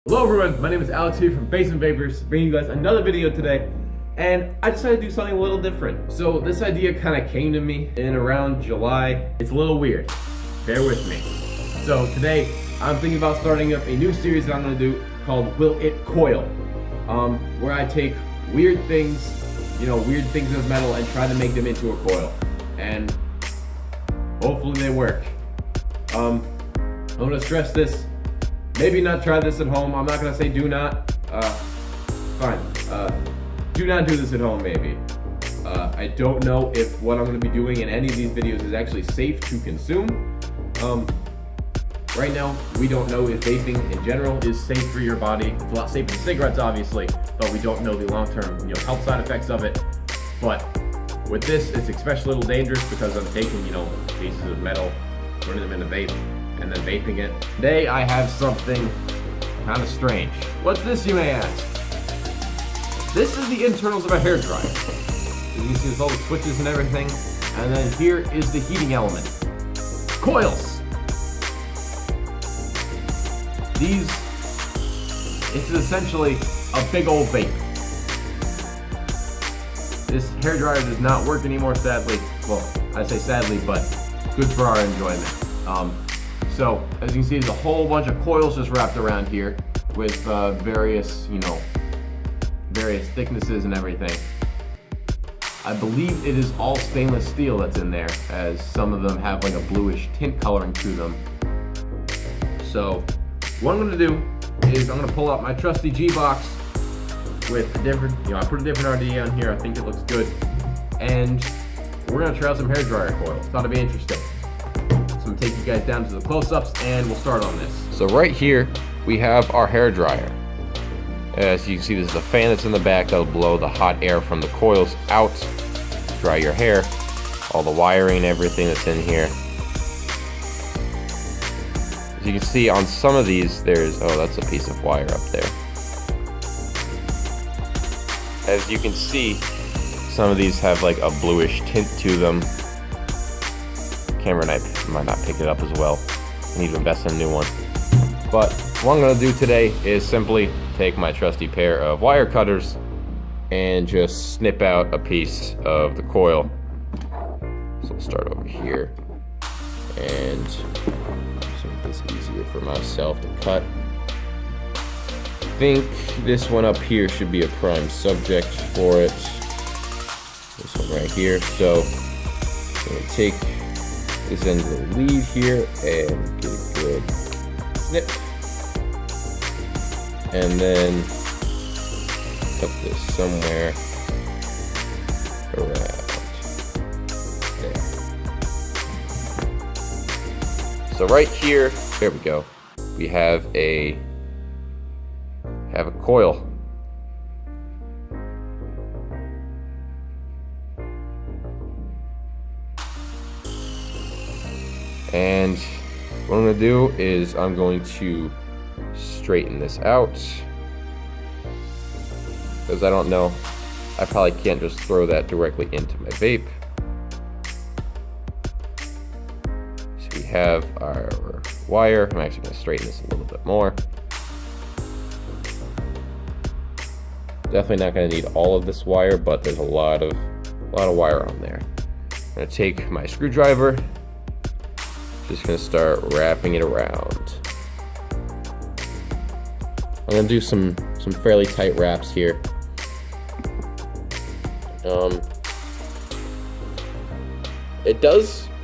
Hello everyone, my name is Alex here from Basement Vapors, bringing you guys another video today, and I decided to do something a little different. So this idea kind of came to me in around July. It's a little weird, bear with me. So today, I'm thinking about starting up a new series that I'm going to do called Will-It-Coil, where I take weird things of metal and try to make them into a coil, and hopefully they work. I'm going to stress this. Maybe not try this at home. I'm not gonna say do not. Fine. Do not do this at home, maybe. I don't know if what I'm gonna be doing in any of these videos is actually safe to consume. Right now, we don't know if vaping in general is safe for your body. It's a lot safer than cigarettes, obviously, but we don't know the long-term, health side effects of it. But with this, it's especially a little dangerous because I'm taking, pieces of metal, turning them into vape, and then vaping it. Today I have something kind of strange. What's this, you may ask? This is the internals of a hairdryer. As you can see, there's all the switches and everything. And then here is the heating element. Coils! It's essentially a big old vape. This hairdryer does not work anymore, sadly. Well, I say sadly, but good for our enjoyment. So, as you can see, there's a whole bunch of coils just wrapped around here with various thicknesses and everything. I believe it is all stainless steel that's in there, as some of them have like a bluish tint coloring to them. So, what I'm going to do is I'm going to pull out my trusty G-box with a different, I put a different RDA on here. I think it looks good. And we're going to try out some hairdryer coils. Thought it'd be interesting. So I'm gonna take you guys down to the close-ups and we'll start on this. So right here, we have our hair dryer. As you can see, there's a fan that's in the back that'll blow the hot air from the coils out, dry your hair, all the wiring and everything that's in here. As you can see on some of these, that's a piece of wire up there. As you can see, some of these have like a bluish tint to them. Camera might not pick it up as well. I need to invest in a new one. But what I'm going to do today is simply take my trusty pair of wire cutters and just snip out a piece of the coil. So I'll start over here and just make this easier for myself to cut. I think this one up here should be a prime subject for it. This one right here. So I'm going to take this end of the lead here and get a good snip, and then put this somewhere around there. So right here, there we go. We have a coil. And what I'm going to do is I'm going to straighten this out, because I don't know, I probably can't just throw that directly into my vape. So we have our wire. I'm actually going to straighten this a little bit more. Definitely not going to need all of this wire, but there's a lot of wire on there. I'm going to take my screwdriver. Just gonna start wrapping it around. I'm gonna do some fairly tight wraps here.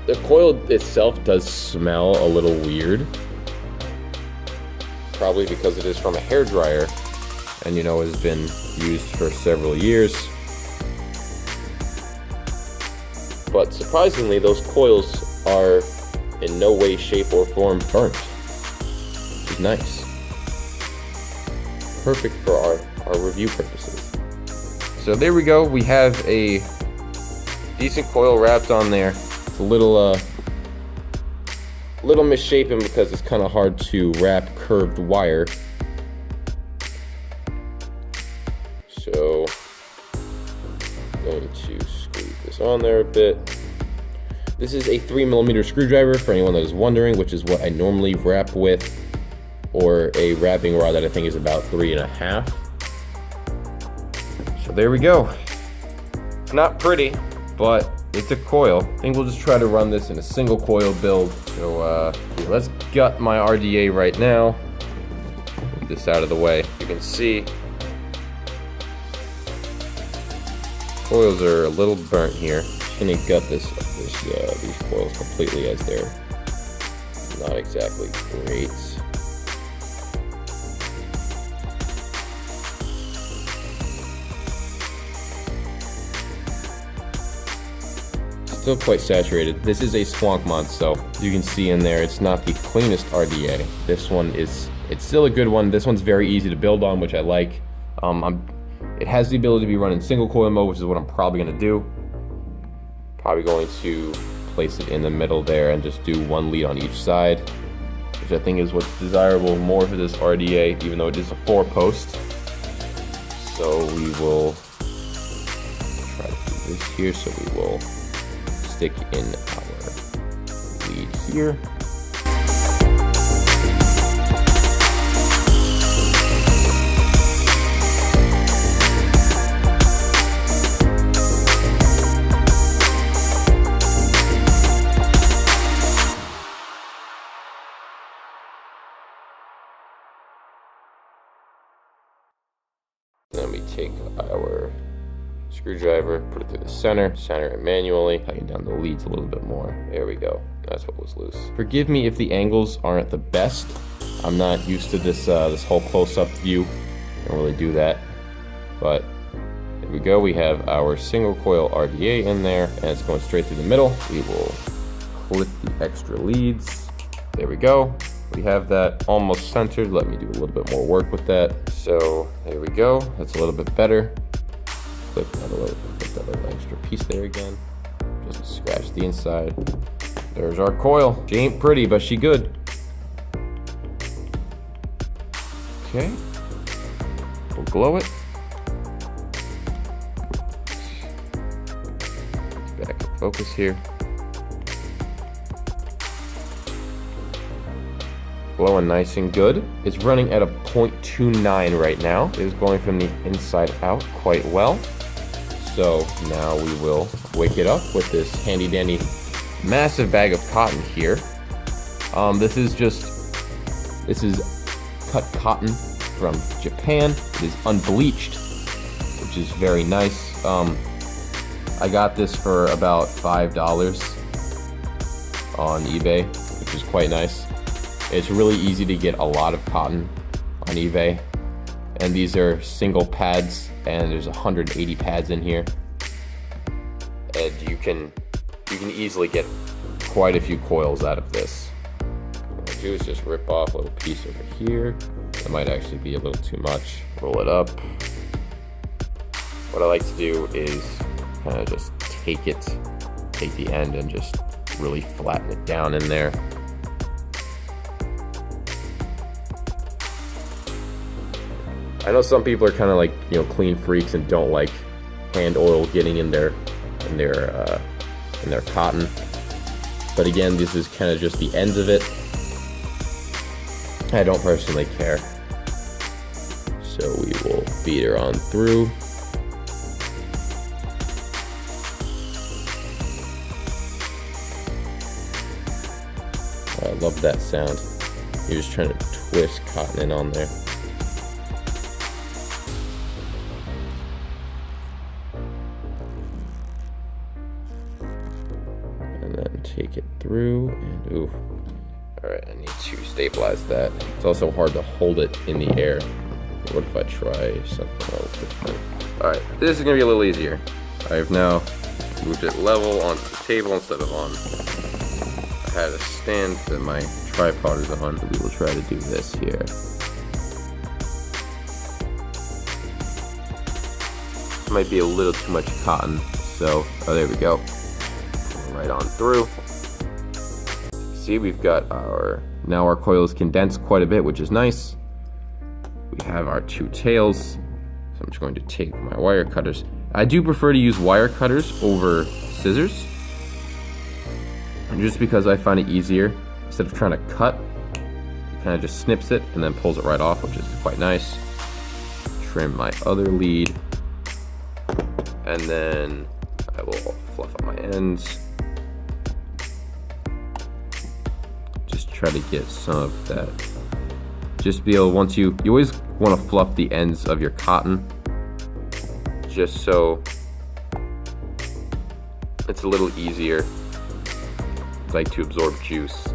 The coil itself does smell a little weird. Probably because it is from a hairdryer and has been used for several years. But surprisingly, those coils are in no way, shape, or form burnt, which is nice. Perfect for our review purposes. So there we go. We have a decent coil wrapped on there. It's a little misshapen because it's kind of hard to wrap curved wire. So I'm going to squeeze this on there a bit. This is a 3mm screwdriver for anyone that is wondering, which is what I normally wrap with. or a wrapping rod that I think is about 3.5. So there we go. It's not pretty, but it's a coil. I think we'll just try to run this in a single coil build. So let's gut my RDA right now. Move this out of the way. You can see coils are a little burnt here. Just gonna gut these coils completely, as they're not exactly great. Still quite saturated. This is a Squonk mod, so you can see in there it's not the cleanest RDA. This one it's still a good one. This one's very easy to build on, which I like. It has the ability to be run in single coil mode, which is what I'm probably going to do. Probably going to place it in the middle there and just do one lead on each side, which I think is what's desirable more for this RDA, even though it is a 4-post. So we will try to do this here. So we will stick in our lead here. Then we take our screwdriver, put it through the center it manually, tighten down the leads a little bit more. There we go. That's what was loose. Forgive me if the angles aren't the best. I'm not used to this this whole close-up view. I don't really do that. But there we go. We have our single coil RDA in there, and it's going straight through the middle. We will clip the extra leads. There we go. We have that almost centered. Let me do a little bit more work with that. So there we go. That's a little bit better. Clip that little extra piece there again. Just scratch the inside. There's our coil. She ain't pretty, but she good. Okay. We'll glow it. Back in focus here. Glowing nice and good. It's running at a 0.29 right now. It is going from the inside out quite well. So now we will wake it up with this handy dandy massive bag of cotton here. This is cut cotton from Japan. It is unbleached, which is very nice. I got this for about $5 on eBay, which is quite nice. It's really easy to get a lot of cotton on eBay, and these are single pads, and there's 180 pads in here, and you can easily get quite a few coils out of this. What I do is just rip off a little piece over here. That might actually be a little too much. Roll it up. What I like to do is kind of just take the end and just really flatten it down in there. I know some people are kind of like, clean freaks and don't like hand oil getting in their cotton. But again, this is kind of just the ends of it. I don't personally care. So we will feed her on through. I love that sound. You're just trying to twist cotton in on there. Take it through, and ooh. Alright, I need to stabilize that. It's also hard to hold it in the air. What if I try something else different? Alright, this is going to be a little easier. I've now moved it level onto the table instead of on. I had a stand that my tripod is on. We will try to do this here. This might be a little too much cotton, so, oh, there we go. Right on through. See, we've got now our coil is condensed quite a bit, which is nice. We have our two tails. So I'm just going to take my wire cutters. I do prefer to use wire cutters over scissors, and just because I find it easier instead of trying to cut. kind of just snips it and then pulls it right off, which is quite nice. Trim my other lead, and then I will fluff up my ends. Just try to get some of that. Just be able, once you always want to fluff the ends of your cotton, just so it's a little easier, like, to absorb juice.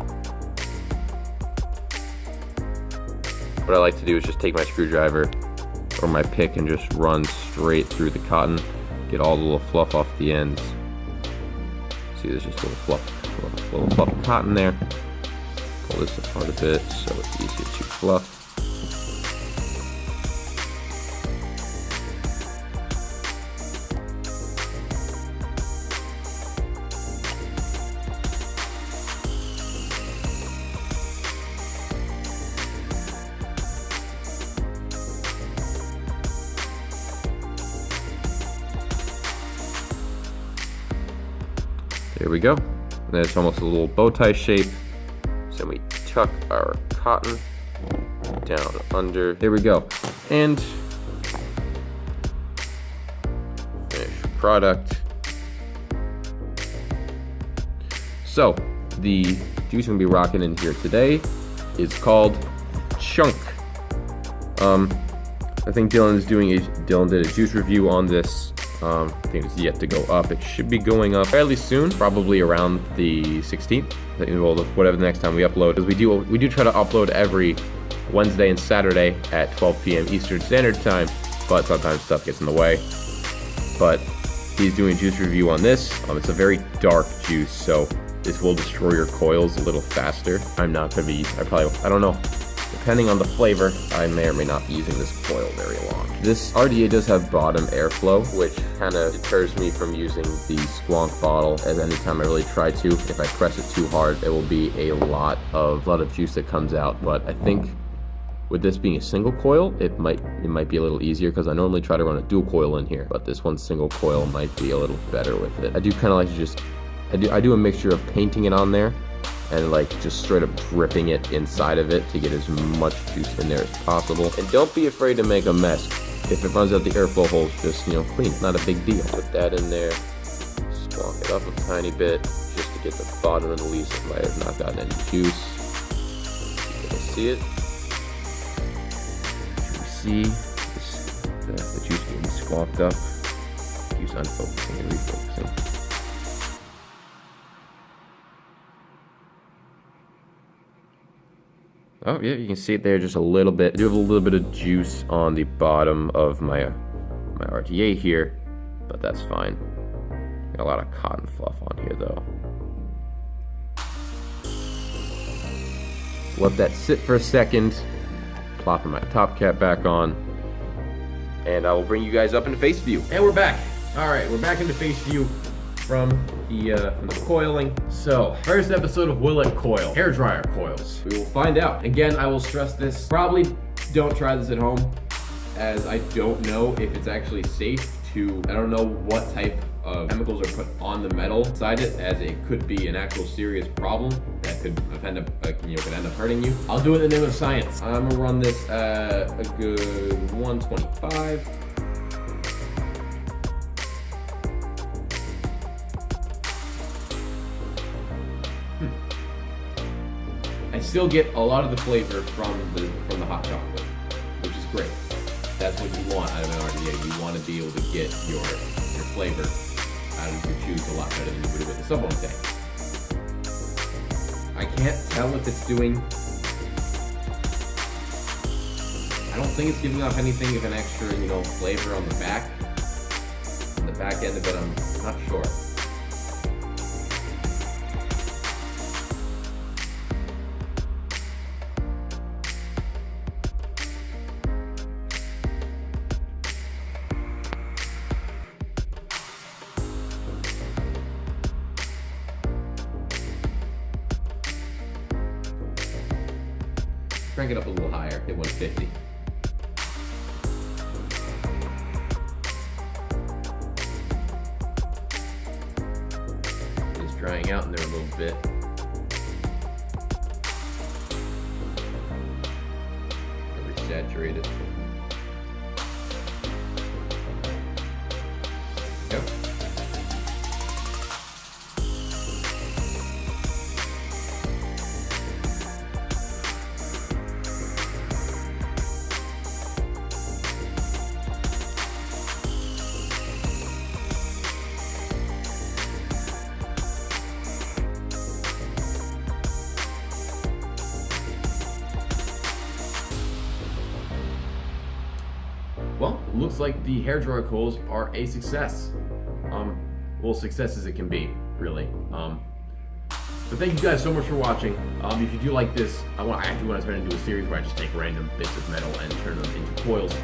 What I like to do is just take my screwdriver or my pick and just run straight through the cotton, get all the little fluff off the ends. See, there's just a little fluff of cotton there. Pull this apart a bit so it's easier to fluff. There we go. And it's almost a little bow tie shape. So we tuck our cotton down under. There we go. And finished product. So the juice I'm gonna be rocking in here today is called Chunk. I think Dylan did a juice review on this. I think it's yet to go up. It should be going up fairly soon, probably around the 16th. Well, whatever the next time we upload. Because we do try to upload every Wednesday and Saturday at 12 p.m. Eastern Standard Time, but sometimes stuff gets in the way. But he's doing a juice review on this. It's a very dark juice, so this will destroy your coils a little faster. I'm not gonna be. I don't know. Depending on the flavor, I may or may not be using this coil very long. This RDA does have bottom airflow, which kind of deters me from using the squonk bottle, as anytime I really try to, if I press it too hard, it will be a lot of juice that comes out. But I think with this being a single coil, it might be a little easier, because I normally try to run a dual coil in here, but this one single coil might be a little better with it. I do kind of like to just, I do a mixture of painting it on there and like just straight up dripping it inside of it to get as much juice in there as possible. And don't be afraid to make a mess. If it runs out the airflow holes, just, clean it, not a big deal. Put that in there, squonk it up a tiny bit, just to get the bottom of the leaves that might have not gotten any juice. You can see it. You see the juice getting squonked up. Juice unfocusing and refocusing. Oh yeah, you can see it there just a little bit. I do have a little bit of juice on the bottom of my RTA here, but that's fine. Got a lot of cotton fluff on here though. Let that sit for a second. Plopping my top cap back on, and I will bring you guys up into face view. And we're back. All right, we're back into face view from the coiling. So, first episode of Will-It-Coil, hair dryer coils. We will find out. Again, I will stress this. Probably don't try this at home, as I don't know if it's actually safe to, I don't know what type of chemicals are put on the metal inside it, as it could be an actual serious problem that could end up hurting you. I'll do it in the name of science. I'm gonna run this at a good 125. I still get a lot of the flavor from the hot chocolate, which is great. That's what you want out of an RDA. You want to be able to get your flavor out of your juice a lot better than you would with a sub-ohm tank. I can't tell if it's doing. I don't think it's giving off anything of an extra, flavor on the back. On the back end of it, I'm not sure. Crank it up a little higher, hit 150. Just drying out in there a little bit. saturated. Yep. Well, looks like the hair dryer coils are a success. Well, success as it can be, really. But thank you guys so much for watching. If you do like this, I actually want to turn it into a series where I just take random bits of metal and turn them into coils.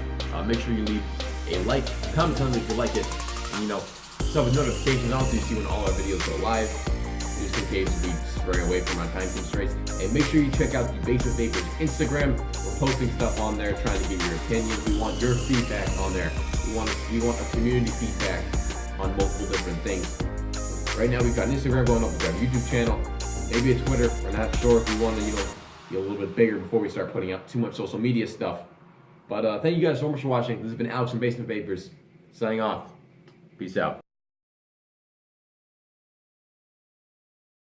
Make sure you leave a like, comment on it if you like it, and set up notifications on so you see when all our videos go live, just in case we spring away from our time constraints. And make sure you check out the Basement Vapors Instagram. We're posting stuff on there, trying to get your opinions. We want your feedback on there. We want a community feedback on multiple different things. Right now we've got an Instagram going up, we've got a YouTube channel, maybe a Twitter. We're not sure if we want to, be a little bit bigger before we start putting out too much social media stuff. But thank you guys so much for watching. This has been Alex from Basement Vapors, signing off. Peace out.